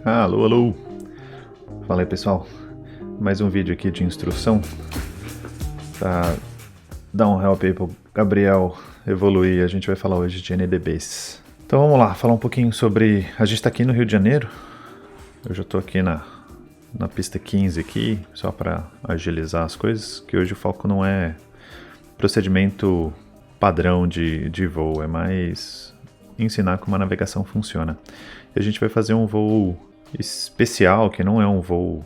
Alô, alô! Fala aí, pessoal. Mais um vídeo aqui de instrução para dar um help aí pro Gabriel evoluir. A gente vai falar hoje de NDBs. Então vamos lá, falar um pouquinho sobre... A gente está aqui no Rio de Janeiro. Eu já estou aqui na pista 15 aqui, só para agilizar as coisas, que hoje o foco não é procedimento padrão de voo, é mais ensinar como a navegação funciona. E a gente vai fazer um voo especial, que não é um voo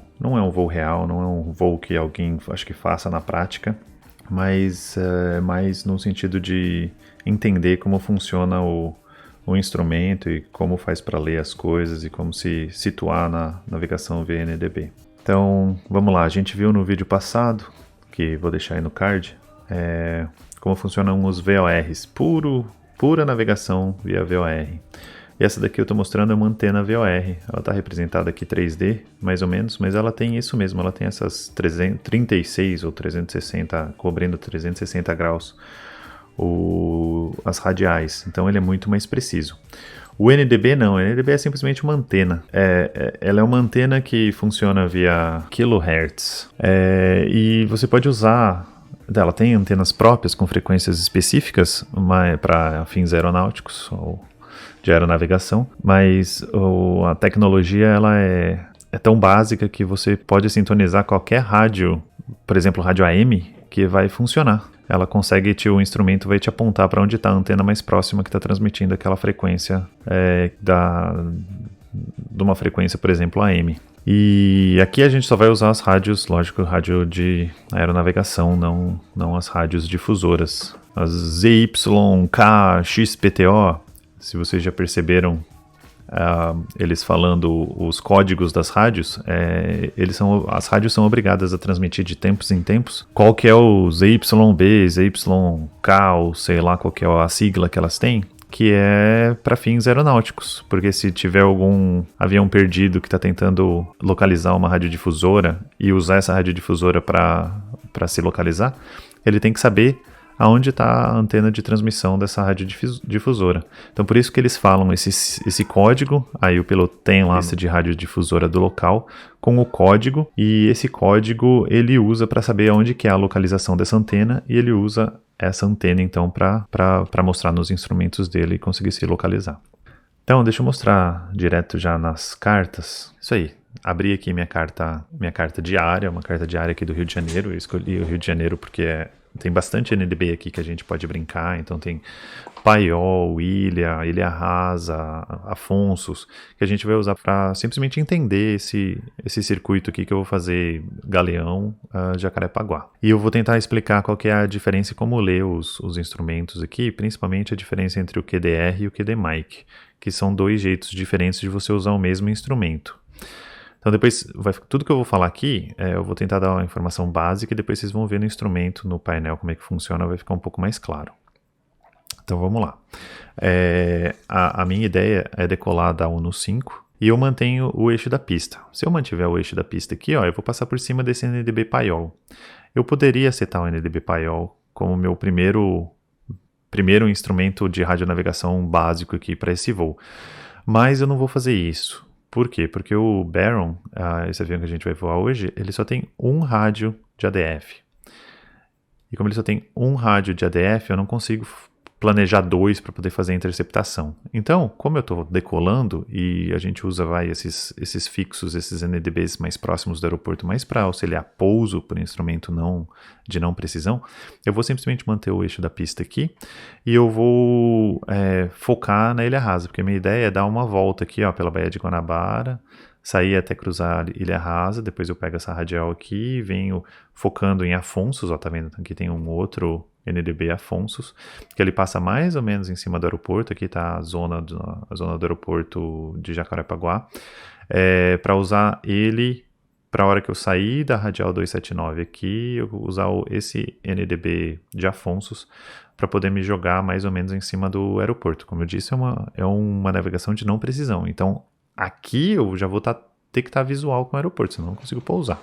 real, não é um voo que alguém acho que faça na prática, mas é mais no sentido de entender como funciona o instrumento e como faz para ler as coisas e como se situar na navegação via NDB. Então vamos lá, a gente viu no vídeo passado, que vou deixar aí no card, como funcionam os VORs, pura navegação via VOR. E essa daqui eu estou mostrando é uma antena VOR, ela está representada aqui 3D, mais ou menos, mas ela tem isso mesmo, ela tem essas 36 ou 360, cobrindo 360 graus as radiais, então ele é muito mais preciso. O NDB não, o NDB é simplesmente uma antena. Ela é uma antena que funciona via kHz. E você pode usar... Ela tem antenas próprias com frequências específicas para fins aeronáuticos ou de aeronavegação, mas a tecnologia ela é tão básica que você pode sintonizar qualquer rádio, por exemplo, rádio AM, que vai funcionar. Ela consegue, o instrumento vai te apontar para onde está a antena mais próxima que está transmitindo aquela frequência de uma frequência, por exemplo, AM. E aqui a gente só vai usar as rádios, lógico, rádio de aeronavegação, não as rádios difusoras. As ZYK, XPTO, se vocês já perceberam eles falando os códigos das rádios, as rádios são obrigadas a transmitir de tempos em tempos qual que é o ZYB, ZYK, ou sei lá qual que é a sigla que elas têm, que é para fins aeronáuticos, porque se tiver algum avião perdido que está tentando localizar uma radiodifusora e usar essa radiodifusora para se localizar, ele tem que saber aonde está a antena de transmissão dessa radiodifusora. Então por isso que eles falam esse código, aí o piloto tem lá a lista de radiodifusora do local com o código, e esse código ele usa para saber aonde que é a localização dessa antena, e ele usa essa antena então para mostrar nos instrumentos dele e conseguir se localizar. Então deixa eu mostrar direto já nas cartas. Isso aí. Abri aqui minha carta diária, uma carta diária aqui do Rio de Janeiro. Eu escolhi o Rio de Janeiro porque tem bastante NDB aqui que a gente pode brincar. Então tem Paiol, Ilha Rasa, Afonsos, que a gente vai usar para simplesmente entender esse circuito aqui que eu vou fazer Galeão, Jacarepaguá. E eu vou tentar explicar qual que é a diferença e como ler os instrumentos aqui, principalmente a diferença entre o QDR e o QDMic, que são dois jeitos diferentes de você usar o mesmo instrumento. Então depois, tudo que eu vou falar aqui, eu vou tentar dar uma informação básica e depois vocês vão ver no instrumento, no painel, como é que funciona, vai ficar um pouco mais claro. Então vamos lá. A minha ideia é decolar da 1 no 5 e eu mantenho o eixo da pista. Se eu mantiver o eixo da pista aqui, eu vou passar por cima desse NDB Paiol. Eu poderia setar o NDB Paiol como meu primeiro instrumento de radionavegação básico aqui para esse voo, mas eu não vou fazer isso. Por quê? Porque o Baron, esse avião que a gente vai voar hoje, ele só tem um rádio de ADF. E como ele só tem um rádio de ADF, eu não consigo planejar dois para poder fazer a interceptação. Então, como eu estou decolando e a gente usa esses fixos, esses NDBs mais próximos do aeroporto, mais para auxiliar pouso por instrumento de não precisão, eu vou simplesmente manter o eixo da pista aqui e eu vou focar na Ilha Rasa, porque a minha ideia é dar uma volta aqui pela Baía de Guanabara, sair até cruzar Ilha Rasa, depois eu pego essa radial aqui e venho focando em Afonsos, tá vendo? Aqui tem um outro NDB Afonsos, que ele passa mais ou menos em cima do aeroporto, aqui está a zona do aeroporto de Jacarepaguá, para usar ele para a hora que eu sair da radial 279 aqui, eu vou usar esse NDB de Afonsos para poder me jogar mais ou menos em cima do aeroporto. Como eu disse, é uma navegação de não precisão, então aqui eu já vou ter que estar visual com o aeroporto, senão eu não consigo pousar.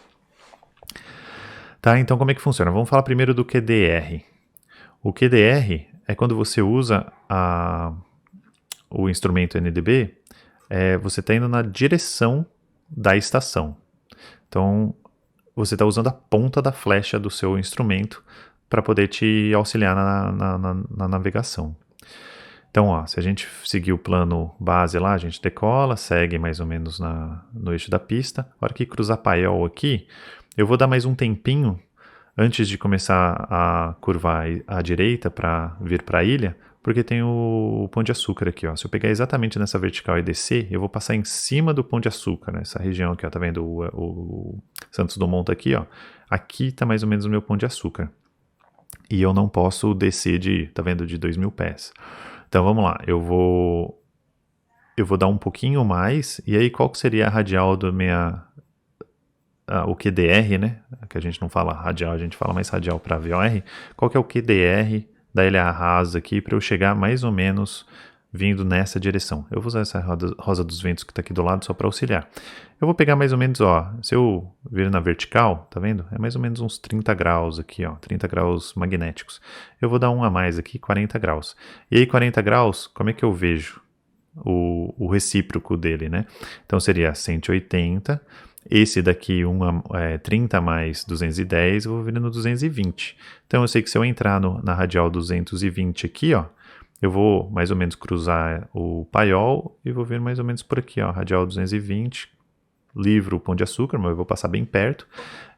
Tá, então como é que funciona? Vamos falar primeiro do QDR. O QDR é quando você usa o instrumento NDB você está indo na direção da estação. Então, você está usando a ponta da flecha do seu instrumento para poder te auxiliar na navegação. Então, ó, se a gente seguir o plano base lá, a gente decola, segue mais ou menos no eixo da pista. A hora que cruzar paiol aqui, eu vou dar mais um tempinho antes de começar a curvar à direita para vir para a ilha, porque tem o Pão de Açúcar aqui, ó. Se eu pegar exatamente nessa vertical e descer, eu vou passar em cima do Pão de Açúcar, nessa região aqui, ó. Tá vendo o Santos Dumont tá aqui, ó. Aqui tá mais ou menos o meu Pão de Açúcar. E eu não posso descer tá vendo, de 2.000 pés. Então vamos lá, eu vou dar um pouquinho mais, e aí qual que seria a radial do o QDR, né? Que a gente não fala radial, a gente fala mais radial para VOR. Qual que é o QDR da ilha rasa aqui para eu chegar mais ou menos vindo nessa direção? Eu vou usar essa rosa dos ventos que está aqui do lado só para auxiliar. Eu vou pegar mais ou menos, ó, se eu vir na vertical, tá vendo? É mais ou menos uns 30 graus aqui, ó, 30 graus magnéticos. Eu vou dar um a mais aqui, 40 graus. E aí 40 graus, como é que eu vejo o recíproco dele, né? Então seria 180. Esse daqui, 30 mais 210, eu vou vir no 220. Então eu sei que se eu entrar na radial 220 aqui, ó, eu vou mais ou menos cruzar o paiol e vou vir mais ou menos por aqui, ó, radial 220, livro o Pão de Açúcar, mas eu vou passar bem perto,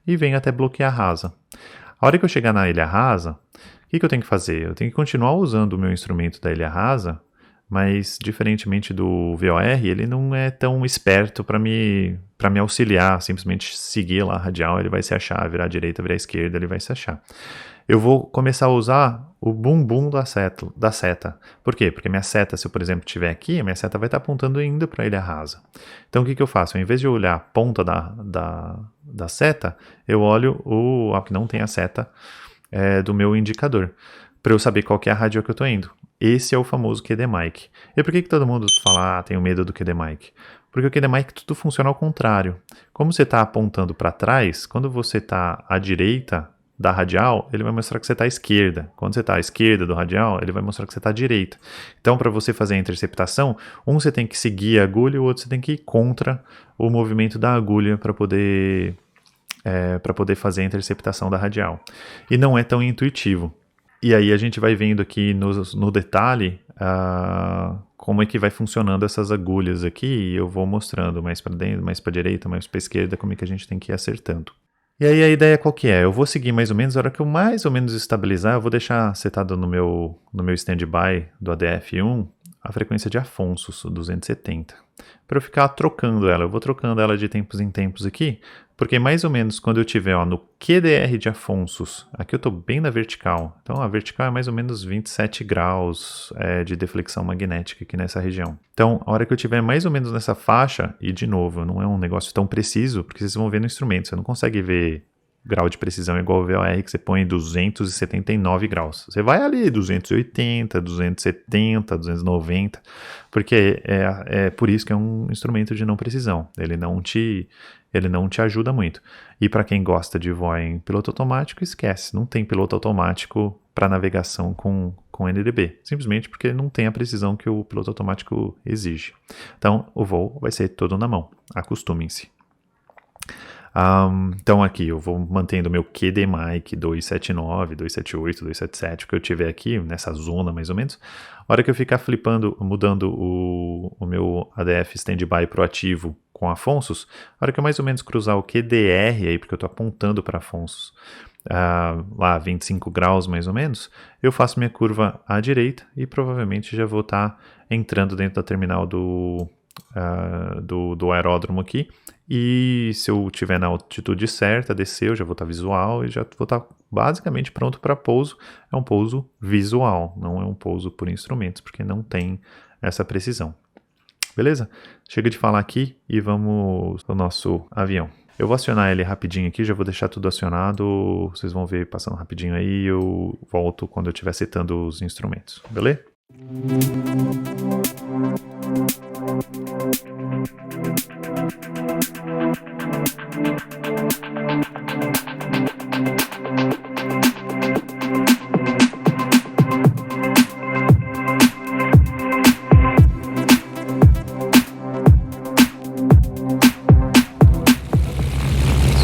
e venho até bloquear a rasa. A hora que eu chegar na ilha rasa, o que eu tenho que fazer? Eu tenho que continuar usando o meu instrumento da ilha rasa, mas diferentemente do VOR, ele não é tão esperto para me auxiliar, simplesmente seguir lá a radial, ele vai se achar, virar à direita, virar à esquerda, ele vai se achar. Eu vou começar a usar o bumbum da seta. Por quê? Porque minha seta, se eu, por exemplo, estiver aqui, a minha seta vai estar apontando ainda para a ilha rasa. Então, o que eu faço? Ao invés de eu olhar a ponta da seta, eu olho que não tem a seta do meu indicador, para eu saber qual que é a radial que eu estou indo. Esse é o famoso QD Mic. E por que todo mundo fala, tenho medo do QD Mic? Porque o QD Mic tudo funciona ao contrário. Como você está apontando para trás, quando você está à direita da radial, ele vai mostrar que você está à esquerda. Quando você está à esquerda do radial, ele vai mostrar que você está à direita. Então, para você fazer a interceptação, você tem que seguir a agulha e o outro você tem que ir contra o movimento da agulha para poder fazer a interceptação da radial. E não é tão intuitivo. E aí a gente vai vendo aqui no detalhe como é que vai funcionando essas agulhas aqui, e eu vou mostrando mais para dentro, mais para direita, mais para esquerda, como é que a gente tem que ir acertando. E aí a ideia qual que é? Eu vou seguir mais ou menos, a hora que eu mais ou menos estabilizar, eu vou deixar setado no meu standby do ADF1 a frequência de Afonso, 270, para eu ficar trocando ela. Eu vou trocando ela de tempos em tempos aqui, porque mais ou menos quando eu estiver no QDR de Afonso, aqui eu estou bem na vertical, então a vertical é mais ou menos 27 graus de deflexão magnética aqui nessa região. Então, a hora que eu estiver mais ou menos nessa faixa, e de novo, não é um negócio tão preciso, porque vocês vão ver no instrumento, você não consegue ver grau de precisão igual o VOR, que você põe 279 graus. Você vai ali 280, 270, 290, porque é por isso que é um instrumento de não precisão. Ele não te ajuda muito. E para quem gosta de voar em piloto automático, esquece. Não tem piloto automático para navegação com NDB. Simplesmente porque não tem a precisão que o piloto automático exige. Então, o voo vai ser todo na mão. Acostumem-se. Então aqui eu vou mantendo o meu QD Mic 279, 278, 277, que eu tiver aqui nessa zona mais ou menos. A hora que eu ficar mudando o meu ADF standby pro ativo com Afonso, a hora que eu mais ou menos cruzar o QDR aí, porque eu estou apontando para Afonso, lá 25 graus mais ou menos, eu faço minha curva à direita e provavelmente já vou estar entrando dentro da terminal do aeródromo aqui, e se eu estiver na altitude certa, descer, eu já vou estar visual e já vou estar basicamente pronto para pouso. É um pouso visual, não é um pouso por instrumentos, porque não tem essa precisão. Beleza? Chega de falar aqui e vamos ao nosso avião. Eu vou acionar ele rapidinho aqui, já vou deixar tudo acionado, vocês vão ver passando rapidinho aí, eu volto quando eu estiver setando os instrumentos, beleza?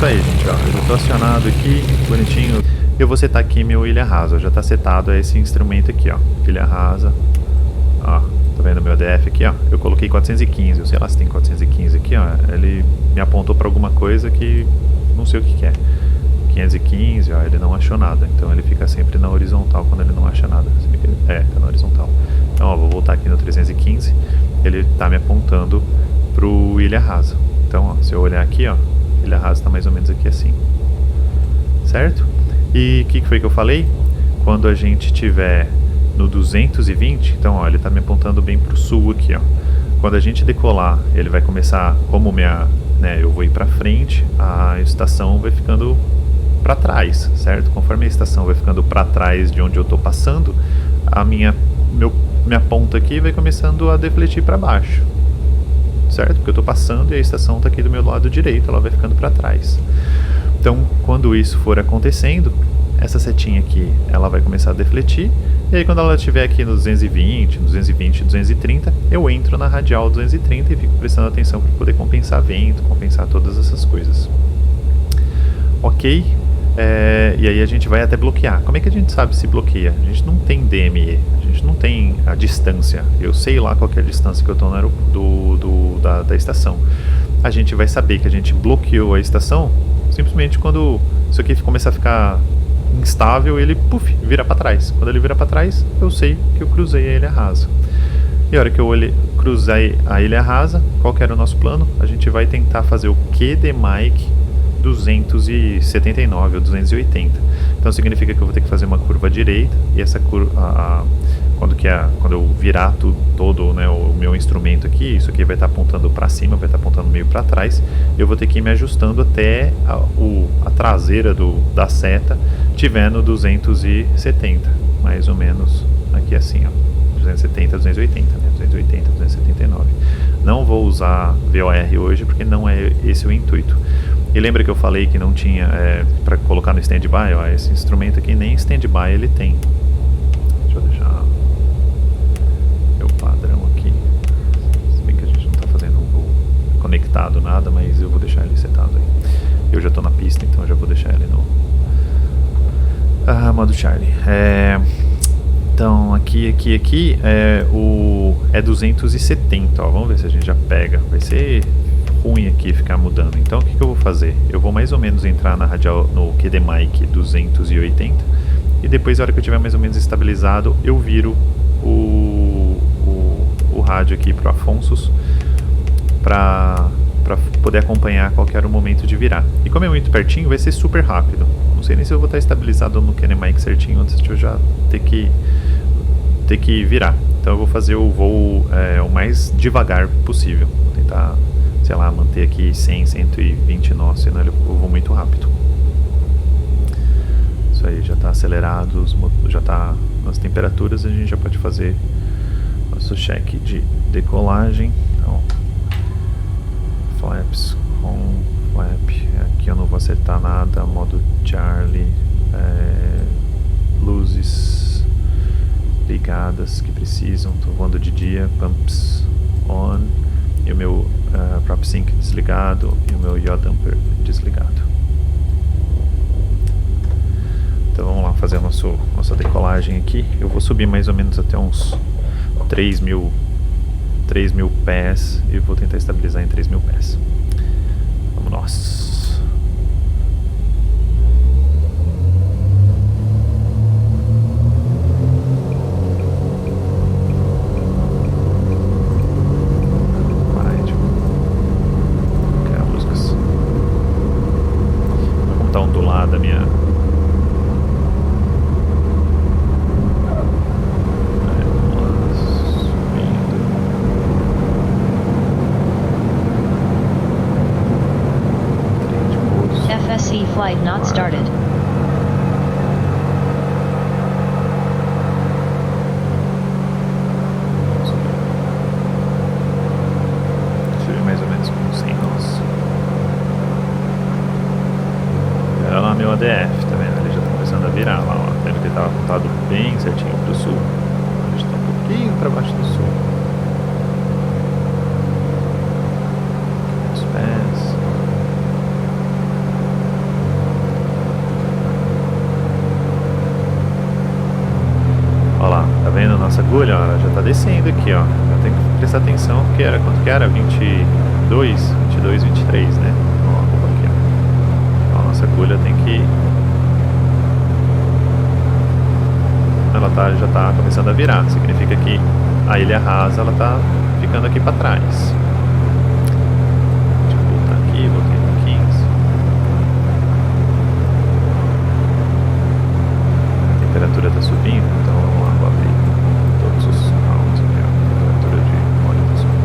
Isso aí, gente, ó. Eu já tô acionado aqui, bonitinho. Eu vou setar aqui meu ilha rasa. Já tá setado esse instrumento aqui, ó. Ilha rasa. Ó, tá vendo meu ADF aqui, ó? Eu coloquei 415. Eu sei lá se tem 415 aqui, ó. Ele me apontou pra alguma coisa que não sei o que é. 515, ó, ele não achou nada. Então ele fica sempre na horizontal quando ele não acha nada. É, tá na horizontal. Então, ó, vou voltar aqui no 315. Ele tá me apontando pro ilha rasa. Então, ó, se eu olhar aqui, ó, ilha rasa tá mais ou menos aqui assim. Certo? E o que foi que eu falei? Quando a gente tiver no 220, então, ó, ele tá me apontando bem pro sul aqui, ó. Quando a gente decolar, ele vai começar, como eu vou ir pra frente, a estação vai ficando para trás, certo? Conforme a estação vai ficando para trás de onde eu estou passando, a minha ponta aqui vai começando a defletir para baixo, certo? Porque eu estou passando e a estação está aqui do meu lado direito, ela vai ficando para trás. Então, quando isso for acontecendo, essa setinha aqui, ela vai começar a defletir, e aí quando ela estiver aqui no 220, 230, eu entro na radial 230 e fico prestando atenção para poder compensar vento, compensar todas essas coisas. Ok? E aí a gente vai até bloquear. Como é que a gente sabe se bloqueia? A gente não tem DME, a gente não tem a distância. Eu sei lá qual que é a distância que eu estou da estação. A gente vai saber que a gente bloqueou a estação simplesmente quando isso aqui começar a ficar instável, ele vira para trás. Quando ele vira para trás, eu sei que eu cruzei a ilha rasa. E a hora que eu cruzei a ilha rasa, qual que era o nosso plano? A gente vai tentar fazer o QDMIC 279 ou 280. Então significa que eu vou ter que fazer uma curva direita, e essa curva, quando eu virar todo, né, o meu instrumento aqui, isso aqui vai estar apontando para cima, vai estar apontando meio para trás. Eu vou ter que ir me ajustando até a traseira da seta tiver no 270, mais ou menos aqui assim, ó. 270, 280, né? 280, 279. Não vou usar VOR hoje porque não é esse o intuito. E lembra que eu falei que não tinha para colocar no standby? Ó, esse instrumento aqui nem standby ele tem. Deixa eu deixar meu padrão aqui. Se bem que a gente não está fazendo um voo conectado nada, mas eu vou deixar ele setado aí. Eu já estou na pista, então eu já vou deixar ele no modo Charlie. Então aqui é 270. Ó, vamos ver se a gente já pega. Vai ser ruim aqui ficar mudando. Então o que eu vou fazer? Eu vou mais ou menos entrar na radial no QDMIC 280 e depois, na hora que eu tiver mais ou menos estabilizado, eu viro o rádio aqui pro Afonso para poder acompanhar qual que era o momento de virar. E como é muito pertinho, vai ser super rápido. Não sei nem se eu vou estar estabilizado no QDMIC certinho antes de eu já ter que virar. Então eu vou fazer o voo o mais devagar possível. Vou tentar, sei lá, manter aqui 100, 120 nós, senão eu vou muito rápido. Isso aí, já está acelerado, já está nas temperaturas, a gente já pode fazer nosso check de decolagem. Então, flaps com flap, aqui eu não vou acertar nada, modo Charlie, luzes ligadas que precisam, estou voando de dia, pumps on, e o meu prop sync desligado e o meu yaw damper desligado. Então vamos lá fazer a nossa decolagem aqui. Eu vou subir mais ou menos até uns 3.000 pés e vou tentar estabilizar em 3.000 pés. Vamos nós. Tá ondulada a minha. FSC flight not started. Subir mais ou menos com 100 nós. Olha lá meu ADF, tá vendo? Ele já tá começando a virar lá, ó. Vendo que ele tava apontado bem certinho pro sul. A gente tá um pouquinho pra baixo do sul. Os pés. descendo aqui, ó. Eu tenho que prestar atenção, porque era quanto que era? 22, 23, né? Ó, aqui, ó. A nossa agulha tem que... Ela já tá começando a virar. Significa que a ilha rasa, ela tá ficando aqui para trás. Deixa eu voltar aqui, voltei no 15. A temperatura tá subindo, então vamos lá, vou abrir todos os rounds aqui, ó. A temperatura de óleo tá subindo.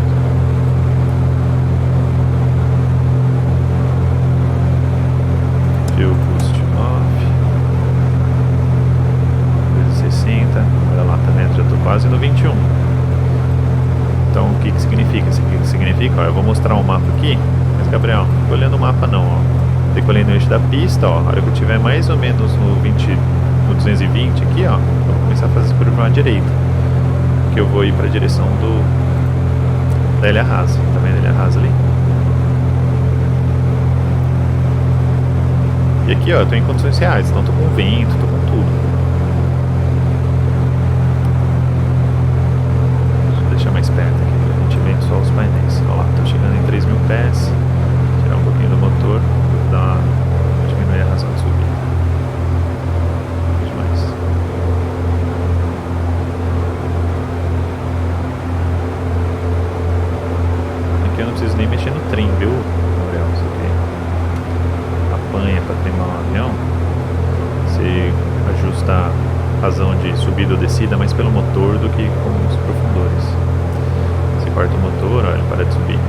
Fuel boost off. 60. Olha lá, tá vendo? Já tô quase no 21. Então o que significa? Significa, ó, eu vou mostrar um mapa aqui, mas Gabriel, não fico olhando o mapa não, ó. Fico olhando o eixo da pista, ó. A hora que eu tiver mais ou menos no 220 aqui, ó, eu vou começar a fazer essa curva à direita. Que eu vou ir pra direção da ilha rasa. Tá vendo a ilha rasa ali? E aqui, ó, eu tô em condições reais, então tô com vento, tô com tudo. Mais perto aqui, a gente vê só os painéis. Olha lá, tô chegando em 3.000 pés. Tirar um pouquinho do motor, diminuir a razão de subir. Demais. Aqui eu não preciso nem mexer no trem, viu, Gabriel? Você apanha para treinar um avião. Você ajusta a razão de subida ou descida mais pelo motor do que com os profundores. Corta o motor, ó, ele para de subir.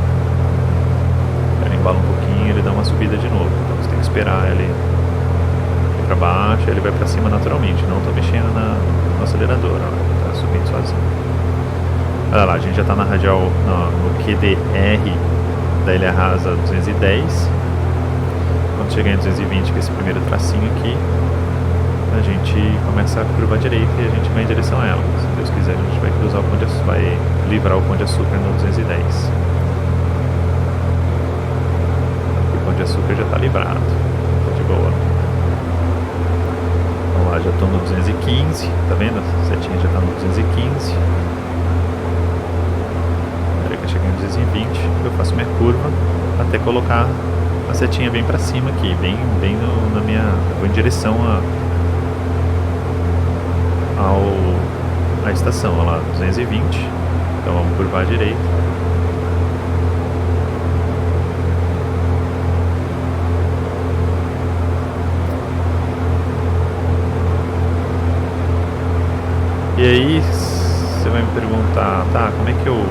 Ele embala um pouquinho, ele dá uma subida de novo. Então você tem que esperar ele ir para baixo, ele vai para cima naturalmente. Não estou mexendo no acelerador, ó, tá subindo sozinho. Olha lá, a gente já está na radial no QDR da ilha rasa 210. Quando chegar em 220, que é esse primeiro tracinho aqui, a gente começa a curva direita e a gente vai em direção a ela. Se Deus quiser, a gente vai cruzar o Pão de Açúcar, vai livrar o Pão de Açúcar no 210. O Pão de Açúcar já está livrado, tá de boa. Então lá já estou no 215, tá vendo? A setinha já está no 215. Na hora que eu chegar em 220, eu faço minha curva até colocar a setinha bem para cima aqui, bem na minha... Eu vou em direção a estação, olha lá, 220. Então vamos curvar à direita. E aí você vai me perguntar, tá, como é que eu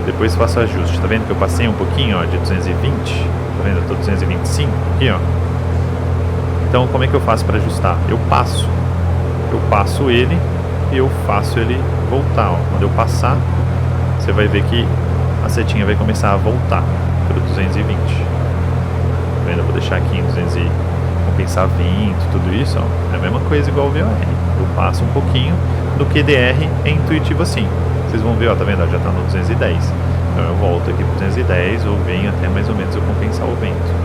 depois faço ajuste? Tá vendo que eu passei um pouquinho, ó, de 220? Tá vendo? Eu tô 225 aqui, ó. Então como é que eu faço para ajustar? Eu passo ele e eu faço ele voltar, ó. Quando eu passar, você vai ver que a setinha vai começar a voltar para o 220. Tá vendo? Eu vou deixar aqui em 200 e compensar vento, tudo isso, ó. É a mesma coisa igual o VOR. Eu passo um pouquinho, no QDR é intuitivo assim. Vocês vão ver, ó, tá vendo? Já tá no 210. Então eu volto aqui pro 210 ou venho até mais ou menos eu compensar o vento.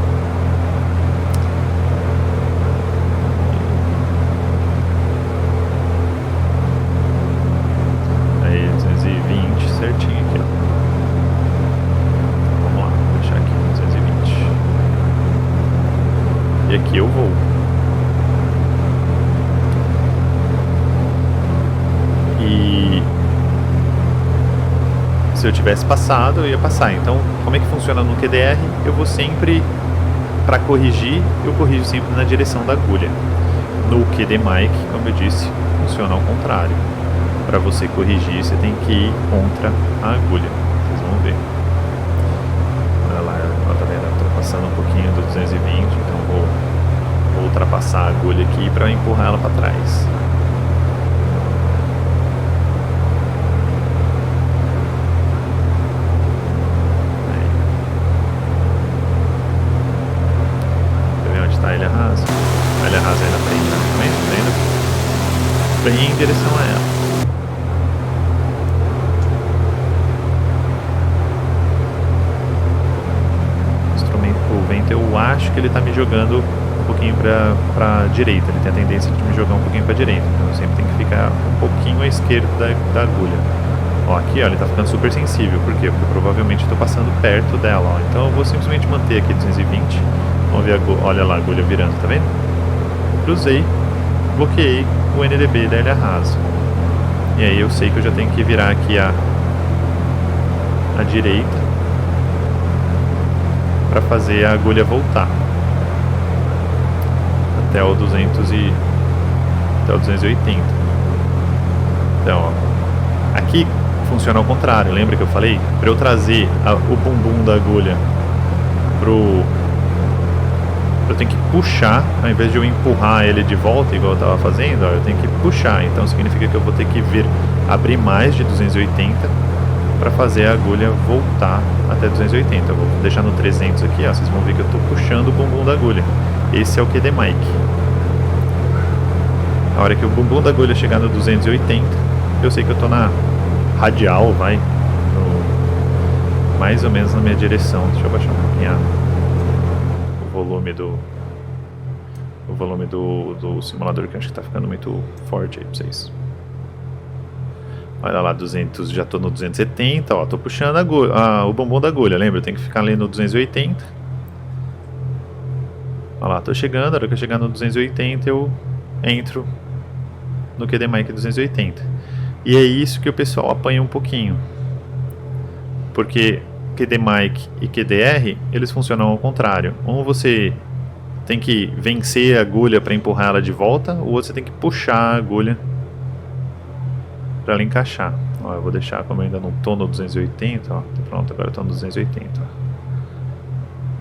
Certinho aqui, ó. Vamos lá, vou deixar aqui 220. E aqui eu vou. E se eu tivesse passado, eu ia passar. Então, como é que funciona no QDR? Eu vou sempre, para corrigir, eu corrijo sempre na direção da agulha. No QDMic, como eu disse, funciona ao contrário. Para você corrigir, você tem que ir contra a agulha. Vocês vão ver. Olha lá, tá vendo? Eu tô passando um pouquinho do 220, então vou ultrapassar a agulha aqui para empurrar ela para trás. Aí. Você vê onde está a ilha rasa? A ilha rasa aí na frente, tá vendo? Bem em direção a ela. O vento, eu acho que ele tá me jogando pouquinho pra direita, ele tem a tendência de me jogar um pouquinho pra direita, então eu sempre tenho que ficar um pouquinho à esquerda da agulha. Ó, aqui ó, ele tá ficando super sensível, por quê? Porque provavelmente eu tô passando perto dela, ó. Então eu vou simplesmente manter aqui 220, vamos ver, olha lá a agulha virando, tá vendo? Cruzei, bloqueei o NDB da ilha rasa. E aí eu sei que eu já tenho que virar aqui a direita para fazer a agulha voltar até o 280. Então, ó, aqui funciona ao contrário. Lembra que eu falei? Para eu trazer o bumbum da agulha eu tenho que puxar, ao invés de eu empurrar ele de volta, igual eu estava fazendo, ó, eu tenho que puxar. Então significa que eu vou ter que abrir mais de 280 para fazer a agulha voltar até 280. Eu vou deixar no 300 aqui, ó, vocês vão ver que eu estou puxando o bumbum da agulha. Esse é o QD Mic. A hora que o bumbum da agulha chegar no 280, eu sei que eu estou na radial, mais ou menos na minha direção. Deixa eu baixar um pouquinho o volume do simulador, que eu acho que está ficando muito forte aí para vocês. Olha lá, 200, já estou no 270, ó, tô puxando o bumbum da agulha, lembra? Eu tenho que ficar ali no 280. Olha lá, tô chegando, a hora que eu chegar no 280 eu entro no QD Mic 280. E é isso que o pessoal apanha um pouquinho. Porque QD Mic e QDR, eles funcionam ao contrário. Um você tem que vencer a agulha para empurrar ela de volta, o outro você tem que puxar a agulha para ela encaixar. Ó, eu vou deixar, como eu ainda não estou no 280, ó, pronto, agora estou no 280. Ó.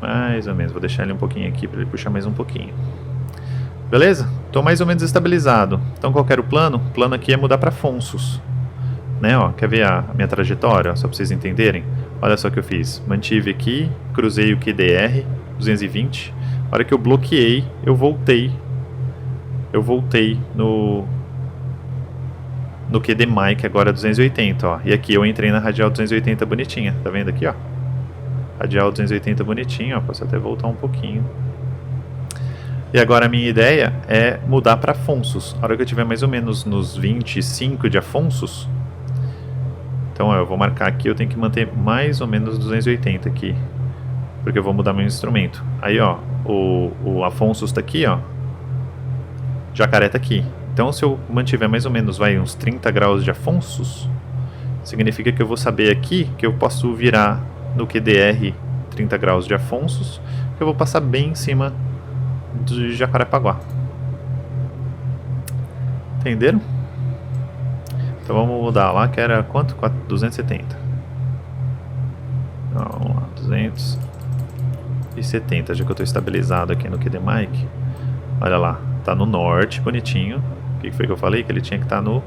Mais ou menos, vou deixar ele um pouquinho aqui para ele puxar mais um pouquinho. Beleza? Estou mais ou menos estabilizado. Então qual que era o plano? O plano aqui é mudar para Fonsus. Né, ó, quer ver a minha trajetória? Ó, só para vocês entenderem. Olha só o que eu fiz. Mantive aqui, cruzei o QDR, 220. A hora que eu bloqueei, eu voltei no QD Mic, agora 280, ó. E aqui eu entrei na radial 280 bonitinha, tá vendo aqui, ó? Radial 280 bonitinho, ó. Posso até voltar um pouquinho. E agora a minha ideia é mudar para Fonsus. A hora que eu tiver mais ou menos nos 25 de Afonsos, então ó, eu vou marcar aqui, eu tenho que manter mais ou menos 280 aqui, porque eu vou mudar meu instrumento. Aí ó, o Afonsos tá aqui, ó. Jacaré tá aqui. Então se eu mantiver mais ou menos uns 30 graus de Afonsos, significa que eu vou saber aqui que eu posso virar no QDR 30 graus de Afonsos, que eu vou passar bem em cima de Jacarepaguá. Entenderam? Então vamos mudar lá, que era quanto? 270. Então, vamos lá, 270, já que eu estou estabilizado aqui no QD Mic. Olha lá, tá no norte, bonitinho. O que foi que eu falei? Que ele tinha que estar no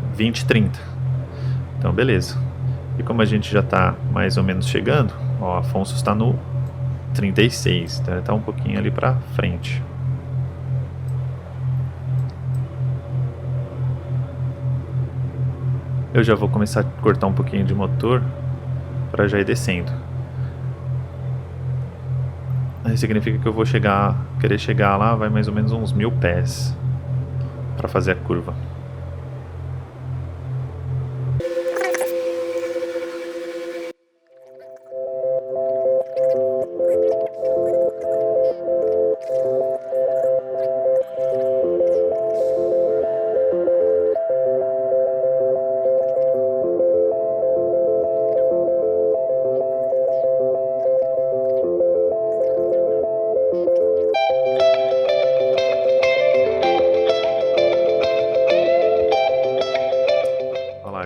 2030. Então beleza. E como a gente já está mais ou menos chegando, ó, Afonso está no 36, então ele está um pouquinho ali para frente. Eu já vou começar a cortar um pouquinho de motor para já ir descendo. Isso significa que eu vou querer chegar lá, vai mais ou menos uns 1000 pés para fazer a curva.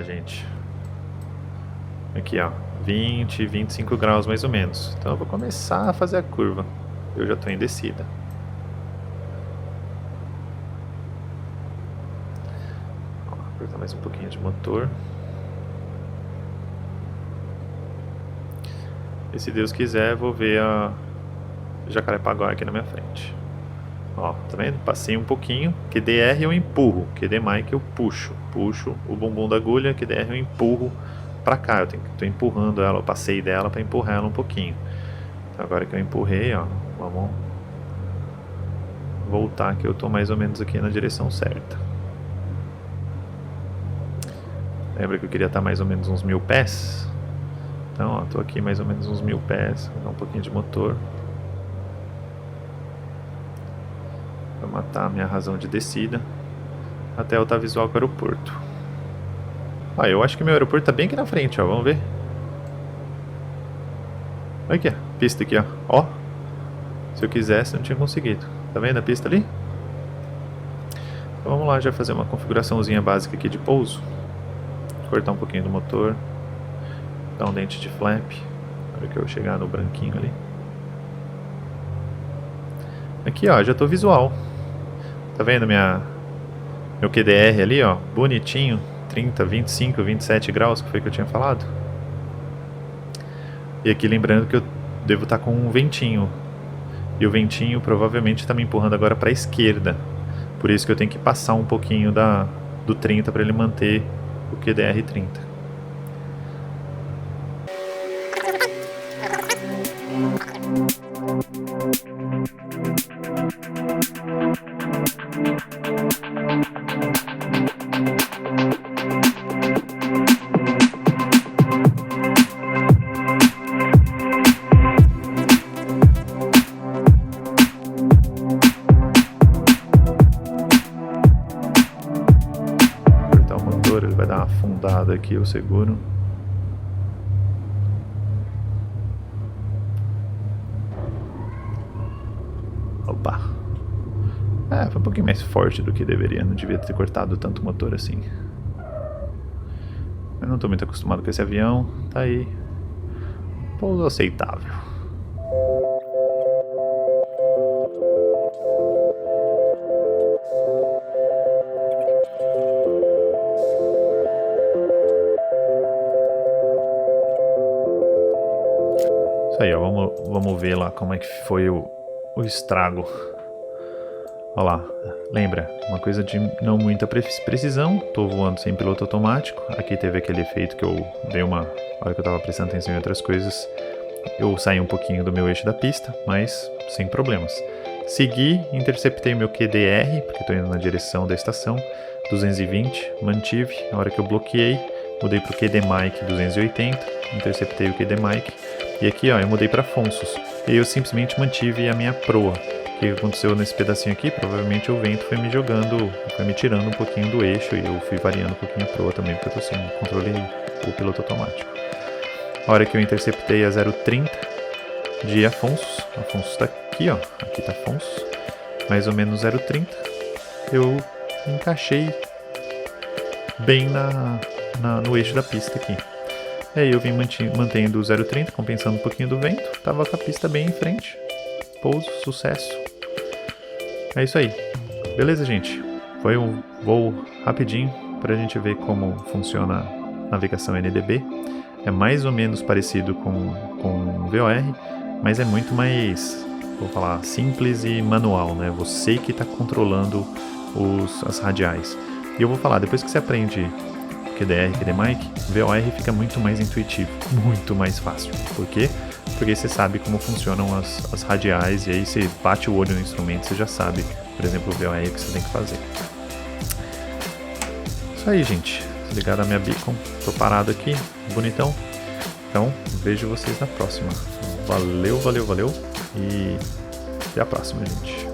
Gente, aqui ó, 20, 25 graus mais ou menos. Então eu vou começar a fazer a curva. Eu já estou em descida. Vou apertar mais um pouquinho de motor. E se Deus quiser, vou ver a Jacarepaguá aqui na minha frente. Ó, tá vendo? Passei um pouquinho. QDR eu empurro, QD Mic eu puxo o bumbum da agulha. QDR eu empurro pra cá, eu tô empurrando ela, eu passei dela pra empurrar ela um pouquinho. Então agora que eu empurrei, ó, Vamos voltar que eu tô mais ou menos aqui na direção certa. Lembra que eu queria estar mais ou menos uns 1000 pés? Então, ó, tô aqui mais ou menos uns 1000 pés. Vou dar um pouquinho de motor. Pra matar a minha razão de descida. Até eu estar visual com o aeroporto. Ó, eu acho que meu aeroporto tá bem aqui na frente, ó. Vamos ver. Olha aqui, ó. Pista aqui, ó. Ó. Se eu quisesse, não tinha conseguido. Tá vendo a pista ali? Então vamos lá já fazer uma configuraçãozinha básica aqui de pouso. Cortar um pouquinho do motor. Dar um dente de flap. Na hora que eu chegar no branquinho ali. Aqui, ó, já tô visual. Tá vendo meu QDR ali, ó? Bonitinho. 30, 25, 27 graus, que foi que eu tinha falado. E aqui lembrando que eu devo estar com um ventinho. E o ventinho provavelmente está me empurrando agora para a esquerda. Por isso que eu tenho que passar um pouquinho do 30 para ele manter o QDR 30. Ele vai dar uma afundada aqui, eu seguro. Opa! Foi um pouquinho mais forte do que deveria, não devia ter cortado tanto o motor assim. Eu não estou muito acostumado com esse avião, tá aí. Pouso aceitável. Aí, ó, vamos ver lá como é que foi o estrago. Olha lá, lembra, uma coisa de não muita precisão, tô voando sem piloto automático. Aqui teve aquele efeito que eu dei na hora que eu tava prestando atenção em outras coisas, eu saí um pouquinho do meu eixo da pista, mas sem problemas. Segui, interceptei meu QDR, porque tô indo na direção da estação, 220, mantive. Na hora que eu bloqueei, mudei pro QD-Mic 280, interceptei o QD-Mic. E aqui, ó, eu mudei para Fonsos. E eu simplesmente mantive a minha proa. O que aconteceu nesse pedacinho aqui? Provavelmente o vento foi me jogando, foi me tirando um pouquinho do eixo. E eu fui variando um pouquinho a proa também, porque eu tô sem controle o piloto automático. A hora que eu interceptei a 0,30 de Afonso. Afonso tá aqui, ó. Aqui tá Afonso. Mais ou menos 0,30. Eu encaixei bem no eixo da pista aqui. E aí eu vim mantendo o 0,30, compensando um pouquinho do vento. Tava com a pista bem em frente. Pouso, sucesso. É isso aí. Beleza, gente? Foi um voo rapidinho pra gente ver como funciona a navegação NDB. É mais ou menos parecido com VOR, mas é muito mais, vou falar, simples e manual, né? Você que está controlando as radiais. E eu vou falar, depois que você aprende QDR, QD-Mic, VOR fica muito mais intuitivo, muito mais fácil. Por quê? Porque você sabe como funcionam as radiais e aí você bate o olho no instrumento, você já sabe, por exemplo, o VOR que você tem que fazer. Isso aí, gente. Desligado a minha beacon, tô parado aqui, bonitão. Então, vejo vocês na próxima. Valeu, valeu, valeu e até a próxima, gente.